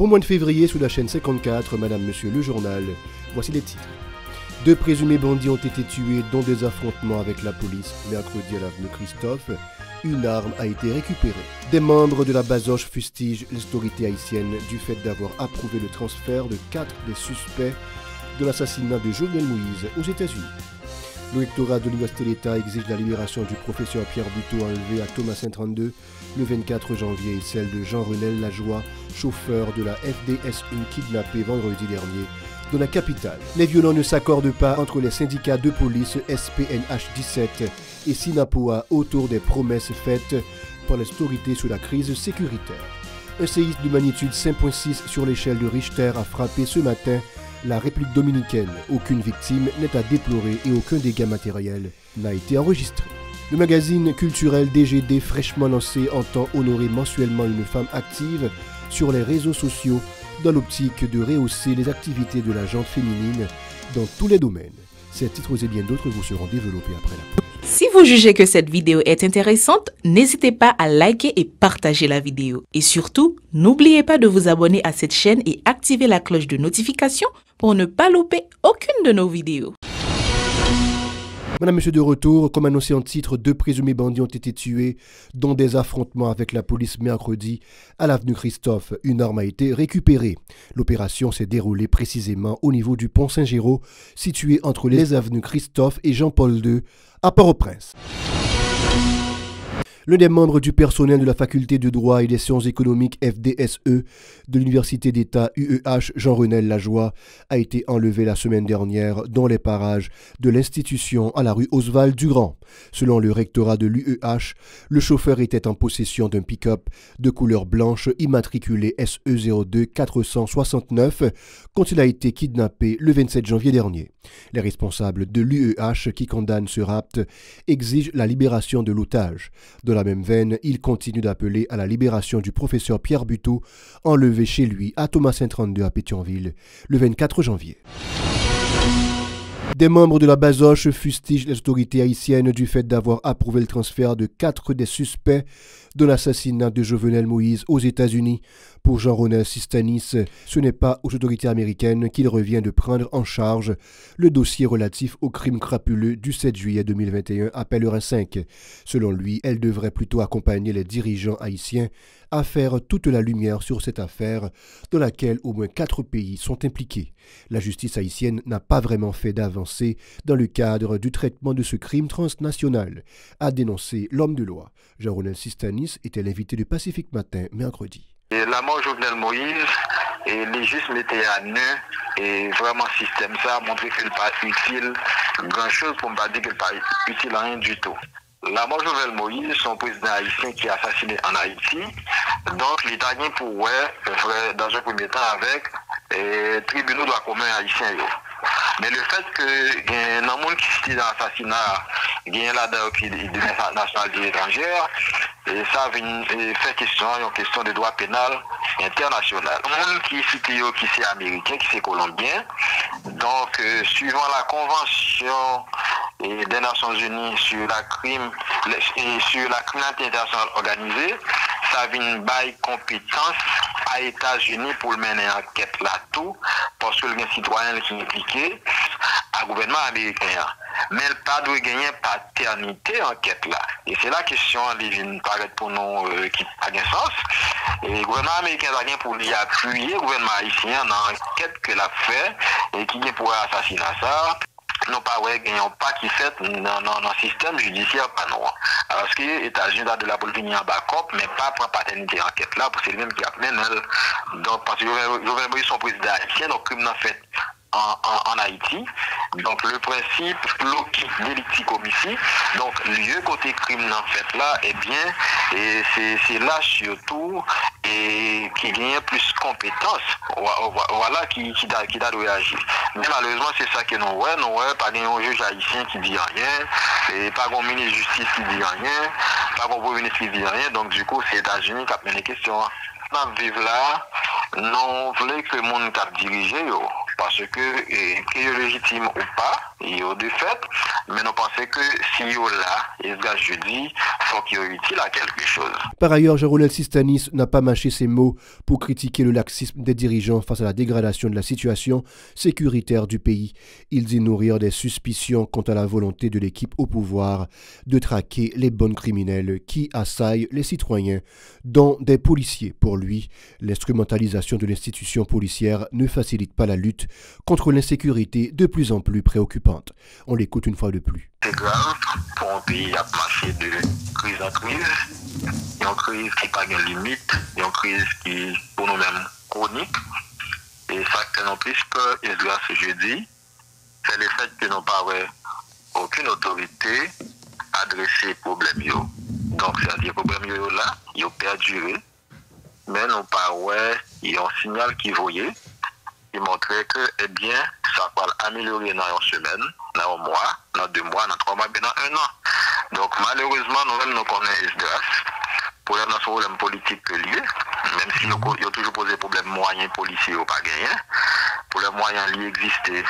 Bon mois de février sous la chaîne 54, Madame, Monsieur, le journal. Voici les titres. 2 présumés bandits ont été tués dans des affrontements avec la police mercredi à l'avenue Christophe. Une arme a été récupérée. Des membres de la Bazoche fustigent les autorités haïtiennes du fait d'avoir approuvé le transfert de 4 des suspects de l'assassinat de Jovenel Moïse aux États-Unis. Le rectorat de l'Université d'État exige la libération du professeur Pierre Buteau enlevé à Thomasin 32 le 24 janvier et celle de Jean-Renel Lajoie, chauffeur de la FDSE kidnappé vendredi dernier dans la capitale. Les violents ne s'accordent pas entre les syndicats de police SPNH 17 et Sinapoa autour des promesses faites par les autorités sur la crise sécuritaire. Un séisme de magnitude 5.6 sur l'échelle de Richter a frappé ce matin la République dominicaine. Aucune victime n'est à déplorer et aucun dégât matériel n'a été enregistré. Le magazine culturel DGD fraîchement lancé entend honorer mensuellement une femme active sur les réseaux sociaux dans l'optique de rehausser les activités de la gente féminine dans tous les domaines. Ces titres et bien d'autres vous seront développés après la pause. Si vous jugez que cette vidéo est intéressante, n'hésitez pas à liker et partager la vidéo. Et surtout, n'oubliez pas de vous abonner à cette chaîne et activer la cloche de notification pour ne pas louper aucune de nos vidéos. Madame, Monsieur, de retour, comme annoncé en titre, 2 présumés bandits ont été tués dans des affrontements avec la police mercredi à l'avenue Christophe. Une arme a été récupérée. L'opération s'est déroulée précisément au niveau du pont Saint-Géraud, situé entre les avenues Christophe et Jean-Paul II, à Port-au-Prince. L'un des membres du personnel de la faculté de droit et des sciences économiques FDSE de l'Université d'État UEH, Jean-Renel Lajoie, a été enlevé la semaine dernière dans les parages de l'institution à la rue Oswald-Durand. Selon le rectorat de l'UEH, le chauffeur était en possession d'un pick-up de couleur blanche immatriculé SE02 469 quand il a été kidnappé le 27 janvier dernier. Les responsables de l'UEH qui condamnent ce rapt exigent la libération de l'otage. Dans la même veine, il continue d'appeler à la libération du professeur Pierre Buteau, enlevé chez lui à Thomasin 32 à Pétionville le 24 janvier. Des membres de la Bazoche fustigent les autorités haïtiennes du fait d'avoir approuvé le transfert de 4 des suspects de l'assassinat de Jovenel Moïse aux États-Unis. Pour Jean-Renel Sistanis, ce n'est pas aux autorités américaines qu'il revient de prendre en charge le dossier relatif au crime crapuleux du 7 juillet 2021 à Pellerin 5. Selon lui, elle devrait plutôt accompagner les dirigeants haïtiens à faire toute la lumière sur cette affaire dans laquelle au moins 4 pays sont impliqués. La justice haïtienne n'a pas vraiment fait d'avancée dans le cadre du traitement de ce crime transnational, a dénoncé l'homme de loi. Jean-Renel Sistanis était l'invité du Pacifique Matin mercredi. Et la mort de Jovenel Moïse, et les justes mettaient à nu, et vraiment le système ça a montré qu'il n'est pas utile grand chose pour ne pas dire qu'il n'est pas utile à rien du tout. La mort de Jovenel Moïse, son président haïtien qui est assassiné en Haïti, donc l'État vient pour dans un premier temps avec tribunaux de la commune haïtien. Mais le fait que il y a un monde qui est dans l'assassinat, il y a là-dedans qui est de nationalité étrangère, et ça fait une question de droit pénal international. Le monde qui est cité, qui c'est américain, qui c'est colombien, donc suivant la convention des Nations Unies sur la criminalité internationale organisée, ça vient bail compétence à États-Unis pour le mener enquête là tout, parce que les citoyens qui sont impliqués à gouvernement américain. Mais il pas de gagner paternité enquête là. Et c'est la question qui vient paraître pour nous qui n'a pas de sens. Et le gouvernement américain a rien pour lui appuyer le gouvernement haïtien dans l'enquête qu'il a fait et qui vient pour assassiner ça. Non pas gagnons pas qui fait dans le système judiciaire pas non. Parce que les États-Unis ont de la politique en backup, mais pas pour paternité enquête là, c'est le même qui a mené. Donc parce que Jovenel Moïse son président haïtien, donc crime n'a fait en Haïti. Donc le principe loci delicti comissi, donc lieu côté crime en fait là, eh bien, et c'est là surtout et qui gagne plus compétence, voilà qui doit réagir. Mais malheureusement c'est ça que nous pas un juge haïtien qui dit rien, et pas un ministre de justice qui dit rien, pas un premier ministre qui dit rien, donc du coup c'est les États-Unis qui ont mené les questions. Nous vivons là, nous voulons que le monde dirige. Parce que, qu'il est légitime ou pas, il y a de fait, mais nous pensons que si il y a là, et ce jeudi, faut qu'il soit utile à quelque chose. Par ailleurs, Jean-Rollel Sistanis n'a pas mâché ses mots pour critiquer le laxisme des dirigeants face à la dégradation de la situation sécuritaire du pays. Il dit nourrir des suspicions quant à la volonté de l'équipe au pouvoir de traquer les bandes criminelles qui assaillent les citoyens, dont des policiers. Pour lui, l'instrumentalisation de l'institution policière ne facilite pas la lutte contre l'insécurité de plus en plus préoccupante. On l'écoute une fois de plus. C'est grave pour un pays à marcher de crise en crise. Il y a une crise qui n'a pas de limite, il y a une crise qui, pour nous-mêmes, chronique. Et ça que nous plus peur, et ce jeudi, c'est le fait que nous n'avons pas aucune autorité à adresser les problèmes. Donc, c'est-à-dire que les problèmes là, ils ont perduré, mais nous n'avons pas il y a un signal qui voyait, qui montrait que, eh bien, ça va améliorer dans une semaine, dans un mois, dans 2 mois, dans 3 mois, dans 1 an. Donc, malheureusement, nous-mêmes, nous connaissons Esdras. Pour les problèmes politiques liés, même si ils ont toujours posé problème moyens policiers ou pas gagné, pour les moyens liés existaient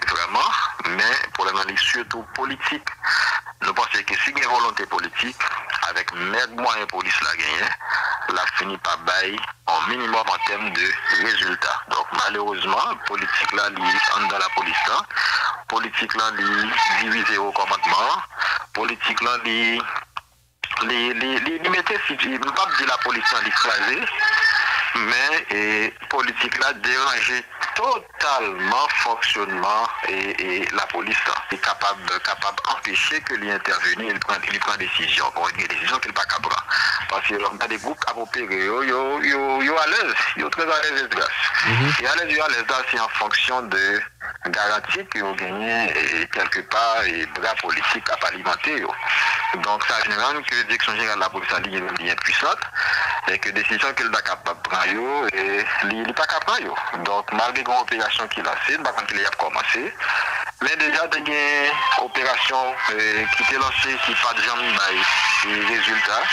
vraiment, mais pour les moyens surtout politiques, nous pensons que si il y a une volonté politique, avec les moyens police la gagné, la finit par bailler en minimum en termes de résultats. Donc malheureusement, politique là, dans la police là, politique là, divisé au commandement, politique là, les mettez si je ne peux pas dire la police l'écraser, mais politique là déranger totalement fonctionnement et la police est capable d'empêcher que l'intervenir, il prend des décisions, des décisions qu'il n'est pas capable. Parce que dans des groupes à opérer, ils sont à l'aise, ils sont très à l'aise de grâce. Et à l'aise c'est en fonction de garantie qu'ils ont gagné quelque part et bras politiques à alimenter. Donc ça généralement que la direction générale de la police est bien puissante et que les décisions qu'elle est capable de prendre, il n'est pas capable de prendre. Donc malgré une opération qu'il a fait, par contre il a commencé, mais déjà il y a une opération qui était lancée qui n'a pas de jamais de résultats.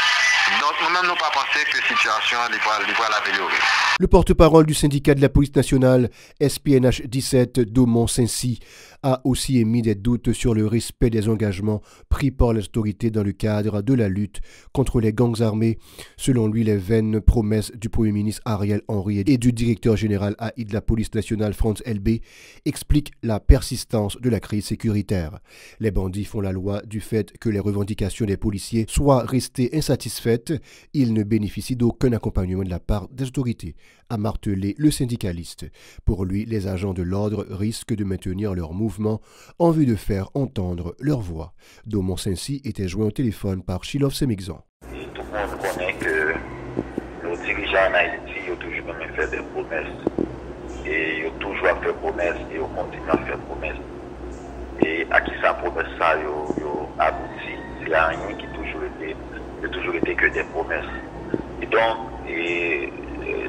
Donc nous-mêmes nous pas pensé que la situation va l'améliorer. Le porte-parole du syndicat de la police nationale, SPNH 17, Daumont-Saint-Cy, a aussi émis des doutes sur le respect des engagements pris par l'autorité dans le cadre de la lutte contre les gangs armés. Selon lui, les vaines promesses du Premier ministre Ariel Henry et du directeur général AI de la police nationale Franz Elbé expliquent la persistance de la crise sécuritaire. Les bandits font la loi du fait que les revendications des policiers soient restées insatisfaites. Ils ne bénéficient d'aucun accompagnement de la part des autorités, a martelé le syndicaliste. Pour lui, les agents de l'ordre risquent de maintenir leur mouvement en vue de faire entendre leur voix. Daumont-Saint-Cy était joint au téléphone par Chilov Semixon. Tout le monde connaît que nos dirigeants en Haïti ont toujours même fait des promesses. Et ils ont toujours fait des promesses et ils continuent à faire des promesses. Et à qui ça promesse ça, ils ont abouti. Il n'y a rien qui a toujours été que des promesses. Et donc,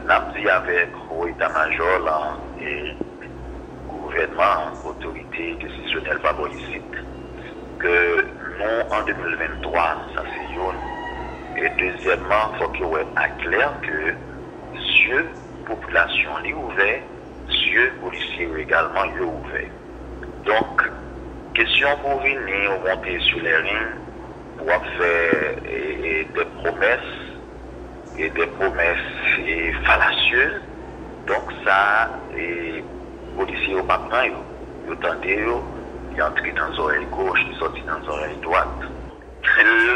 Namdi avec le état-major là, et gouvernement, autorité décisionnelle favorite, que nous, en 2023, ça c'est une. Et deuxièmement, il faut qu'il soit clair que yeux population est ouvert, yeux policiers également est ouvert. Donc, question pour venir monter sur les lignes, pour faire des promesses, et des promesses fallacieuses. Donc ça, les policiers au pas ils entendent, ils entrent dans les oreilles gauche, ils sortent dans les oreilles droite.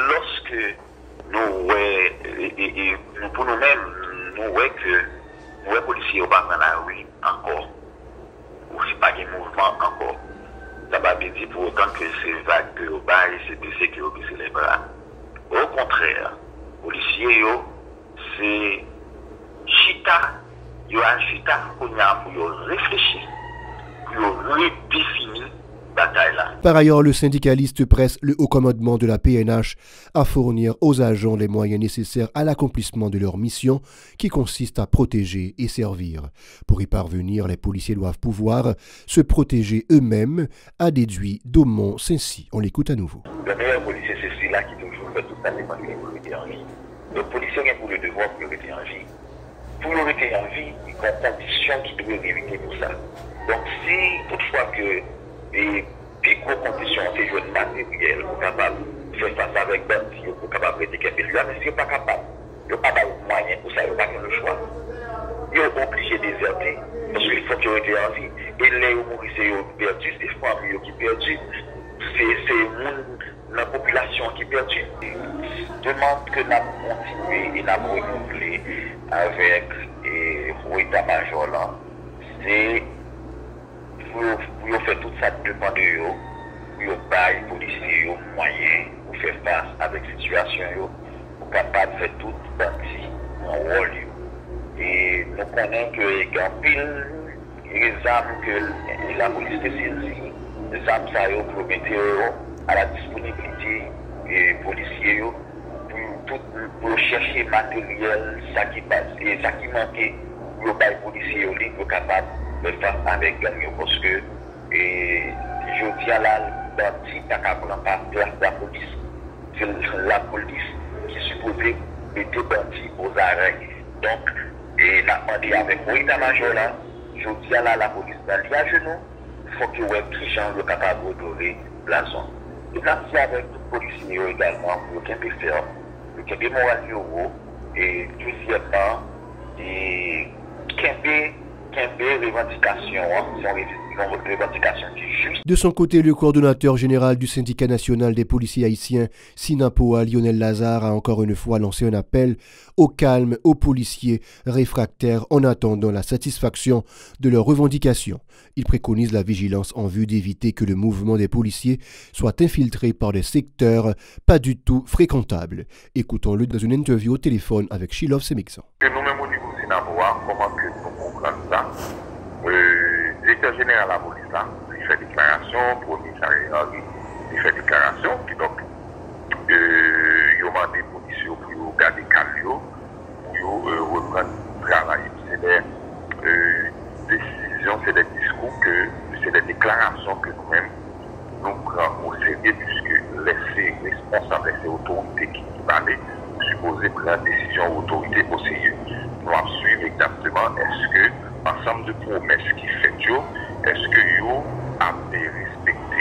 Lorsque nous, pour nous-mêmes, nous voyons que les policiers au pas dans la rue encore, ou c'est pas un mouvement encore. Ça va bien dire pour autant que c'est vague que au bas et c'est baissé que au baissé les bras. Au contraire, les policiers, c'est chita, il y a un chita pour réfléchir, pour redéfinir la bataille là. Par ailleurs, le syndicaliste presse le haut commandement de la PNH à fournir aux agents les moyens nécessaires à l'accomplissement de leur mission qui consiste à protéger et servir. Pour y parvenir, les policiers doivent pouvoir se protéger eux-mêmes, a déduit Daumont-Saint-Cy. On l'écoute à nouveau. Le meilleur policier, c'est celui-là qui toujours fait tout ça dépend de l'énergie. Le policier a pour le devoir de rester en vie. Pour le rester en vie, il y a une condition qui doit éviter pour ça. Donc si toutefois que les plus grosses conditions, c'est une matériel capable de faire face avec bandits, pour capable de faire mais si vous pas capable, vous n'avez pas de moyens pour ça, vous n'avez pas le choix. Vous êtes obligé de déserter, parce qu'il faut que vous ayez en vie. Et les Maurice, ils perdus, c'est les familles qui perdus, c'est la population qui perdue. Demande que nous continuions et nous renouveler avec l'état-major là. C'est pour faire tout ça devant de eux, pour bailler les policiers les moyens pour faire face avec la situation, pour capable de faire tout partie en rôle. Et nous connaissons que y a pile les armes que la police a saisies, les armes ça pour mettre à la disponibilité des policiers pour chercher matériel, ça qui passe et ça qui manquait pour les policiers pour capable de faire avec eux parce que je dis à la bandit n'a qu'à prendre pas place de la police. C'est la police qui est supposée mettre bandits aux arrêts. Donc, et n'a demandé avec l'état-major là, je dis à la police dans les genoux, il faut que les gens soient capables de donner la zone. Et là, c'est avec les policiers également, pour qu'ils puissent faire, pour qu'ils puissent moral et deuxièmement, et qu'un revendication, sont revendications qui juste. De son côté, le coordonnateur général du syndicat national des policiers haïtiens, SINAPOA, Lionel Lazare, a encore une fois lancé un appel au calme aux policiers réfractaires en attendant la satisfaction de leurs revendications. Il préconise la vigilance en vue d'éviter que le mouvement des policiers soit infiltré par des secteurs pas du tout fréquentables. Écoutons-le dans une interview au téléphone avec Shilov Semiksan. Nous-mêmes au niveau du SINAPOA, comment que nous comprenons ça? Le directeur général de la police, là, il fait déclaration, pour le ministère Henry, il fait déclaration, qui donc, il a demandé aux policiers pour garder calme, pour reprendre le travail. C'est des décisions, c'est des discours, c'est des déclarations que nous-mêmes, nous prenons au sérieux, puisque laisser responsables, laisser autorités qui parlaient, supposer prendre décision autorité au sérieux. Nous allons suivre exactement, est-ce que ensemble de promesses qui fait est-ce que yo a été respecté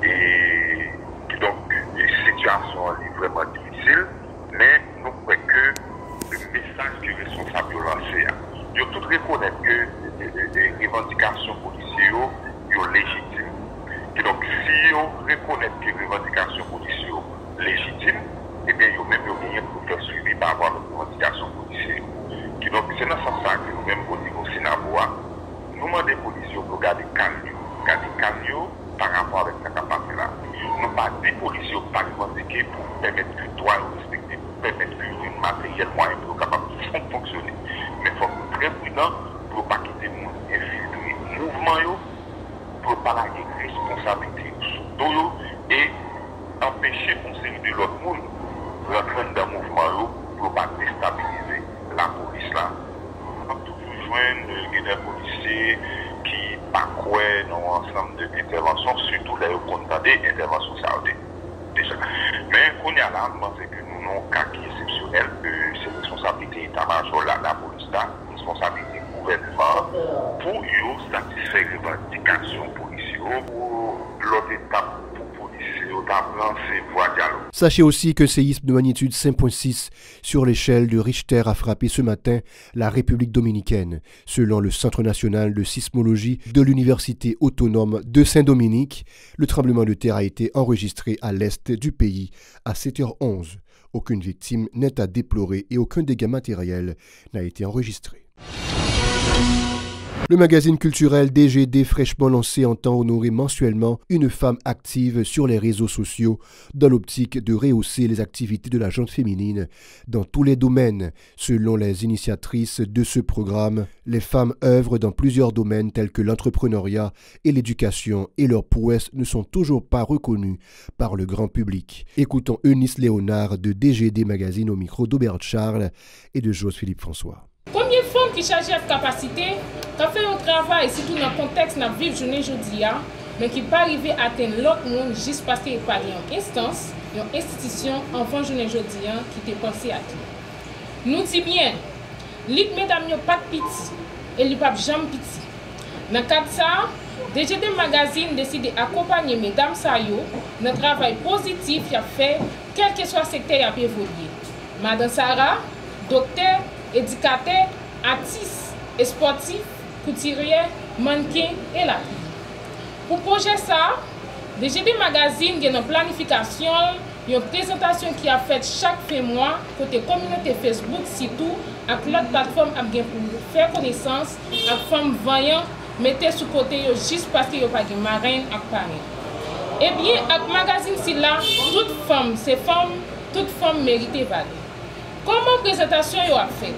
et donc la situation est vraiment difficile mais nous croyons que le message que les responsables ont lancé ils tout reconnaître que les revendications policières sont légitimes et donc si ils reconnaissent que les revendications policières sont légitimes et bien ils même rien pour faire suivi par rapport aux revendications policières et donc c'est dans ce sens que nous-mêmes au niveau SINAPOA nous demandons aux policiers pour garder calme par rapport avec ce capacité là. Nous pas des policiers pas revendiquer pour permettre que toi respecter, pour permettre que le matériel moyen pour capable de fonctionner. Mais il faut être très prudent pour ne pas quitter le monde infiltrer le mouvement pour ne pas la responsabilité sur et empêcher une série de l'autre monde de rentrer dans le mouvement pour ne pas déstabiliser la police là. On a toujours joindre des policiers qui parcourent dans ensemble d'interventions, surtout les condamnés interventions saoudées. Déjà. Mais on est à là, c'est que nous n'avons qu'un cas exceptionnel, c'est responsabilité état-major la police là, responsabilité gouvernement pour satisfaire les revendications policières, pour l'autre étape. Sachez aussi qu'un séisme de magnitude 5.6 sur l'échelle de Richter a frappé ce matin la République dominicaine. Selon le Centre national de sismologie de l'Université autonome de Saint-Dominique, le tremblement de terre a été enregistré à l'est du pays à 7h11. Aucune victime n'est à déplorer et aucun dégât matériel n'a été enregistré. Le magazine culturel DGD fraîchement lancé entend honorer mensuellement une femme active sur les réseaux sociaux dans l'optique de rehausser les activités de la gente féminine dans tous les domaines. Selon les initiatrices de ce programme, les femmes œuvrent dans plusieurs domaines tels que l'entrepreneuriat et l'éducation et leurs prouesses ne sont toujours pas reconnues par le grand public. Écoutons Eunice Léonard de DGD Magazine au micro d'Aubert Charles et de Jose-Philippe François. Première femme qui charge de capacité, qui fait un travail, surtout dans le contexte de la vie journée aujourd'hui, mais qui pas arriver à atteindre l'autre monde juste parce qu'il n'y a une instance, une institution avant journée aujourd'hui qui te pensé à tout. Nous disons bien, les mesdames n'ont pas de petit et les papes jamais petit. Dans le cadre de ça, DGD Magazine décide d'accompagner mesdames Sayo dans le travail positif qu'il a fait, quel que soit le secteur qui a évolué. Madame Sarah, docteur, éducateur, artiste et sportif, couturier, mannequin et la vie. Pour projet ça, DGD Magazine a une planification, une présentation qui a fait chaque fin mois côté communauté Facebook, surtout avec l'autre plateforme pour faire connaissance avec femmes voyantes, mettez sous côté juste parce qu'il n'y a pas de marraine à Paris. Eh bien, avec magazine si là, toute femme, toute femme mérite valeur. Comment présentation yo a fait?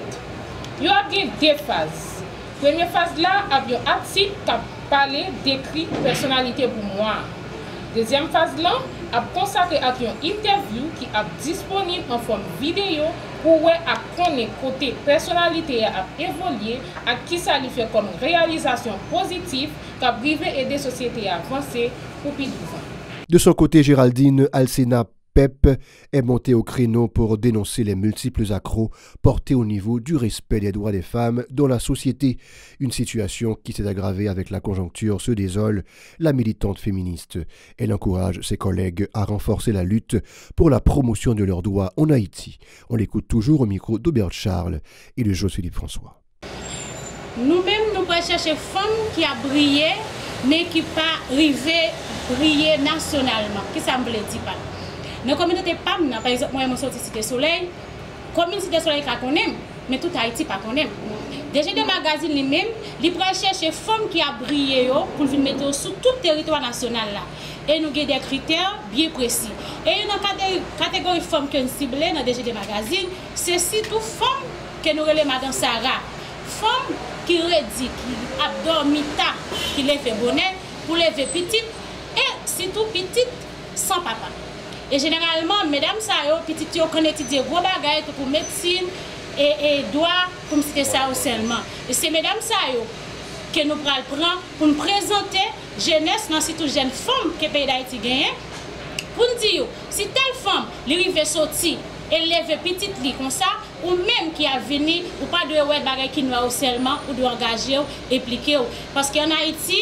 Yo a bien deux phases. Première phase là, a un article qui a parlé, décrit personnalité pour moi. Deuxième phase là, a consacré à une interview qui est disponible en forme vidéo pour connaître côté personnalité a évolué, à qui ça lui fait comme réalisation positive qui a aider la société à avancer pour plus de 10 ans. De son côté, Géraldine Alcena Pep est montée au créneau pour dénoncer les multiples accros portés au niveau du respect des droits des femmes dans la société. Une situation qui s'est aggravée avec la conjoncture, se désole la militante féministe. Elle encourage ses collègues à renforcer la lutte pour la promotion de leurs droits en Haïti. On l'écoute toujours au micro d'Aubert Charles et de José-Philippe François. Nous-mêmes, nous recherchons femmes qui a brillé, mais qui pas arrivé briller nationalement. Qui ça me veut dire pas? Dans la communauté PAM, par exemple, moi, je suis sorti Cité Soleil. La commune Cité Soleil, je connais, mais tout Haïti, pas connaît. DGD Magazine lui-même, il va chercher des femmes qui ont brillé pour venir mettre sur tout le territoire national. Là. Et nous avons des critères bien précis. Et une catégorie de femmes que nous ciblons dans DGD Magazine, c'est surtout femmes que nous relèvons Madame Sarah. Femmes qui redit, qui abdormi tard, qui les fait bonnet pour lever petite et surtout petite sans papa. Et généralement, mesdames, ça, petites, ils ont étudié gros bagages pour médecine et droit, comme c'était ça seulement. Et c'est mesdames, ça, que nous prenons pour nous présenter jeunesse, non, surtout jeunes femmes que le pays d'Haïti gagne, pour nous dire, si telle femme, l'arrive sortie, elle lève petite lit comme ça, ou même qui a venu, ou pas de ouais bagages qui nous a seulement, ou de engager, impliquer. Parce qu'en Haïti,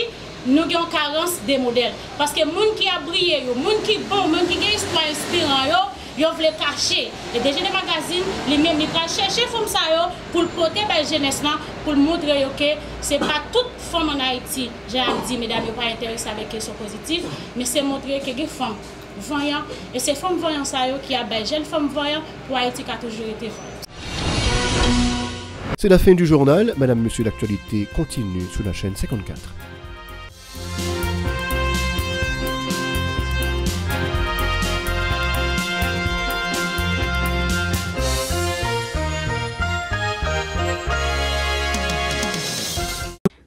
nous avons carence des modèles. Parce que les gens qui ont brillé, les gens qui sont bons, les gens qui ont une histoire inspirante, ils veulent cacher. Et déjà les magazines, les mêmes, ils vont chercher les femmes pour porter la jeunesse, pour montrer que ce n'est pas toute femme en Haïti. J'ai dit, mesdames, ils ne sont pas intéressées avec les questions positives, mais c'est montrer que les femmes voyantes, et ces femmes voyantes qui ont des jeunes femmes voyantes pour Haïti qui a toujours été voyante. C'est la fin du journal. Madame, Monsieur, l'actualité continue sur la chaîne 54.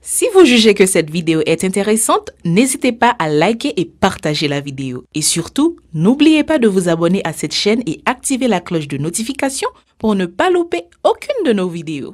Si vous jugez que cette vidéo est intéressante, n'hésitez pas à liker et partager la vidéo. Et surtout, n'oubliez pas de vous abonner à cette chaîne et activer la cloche de notification pour ne pas louper aucune de nos vidéos.